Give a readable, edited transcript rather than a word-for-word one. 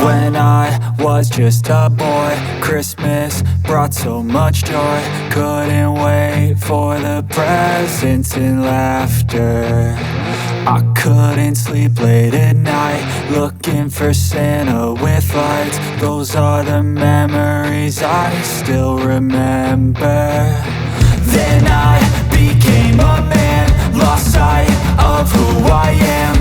When I was just a boy, Christmas brought so much joy. Couldn't wait for the presents and laughter. I couldn't sleep late at night, looking for Santa with lights. Those are the memories I still remember. Then I became a man, lost sight of who I am.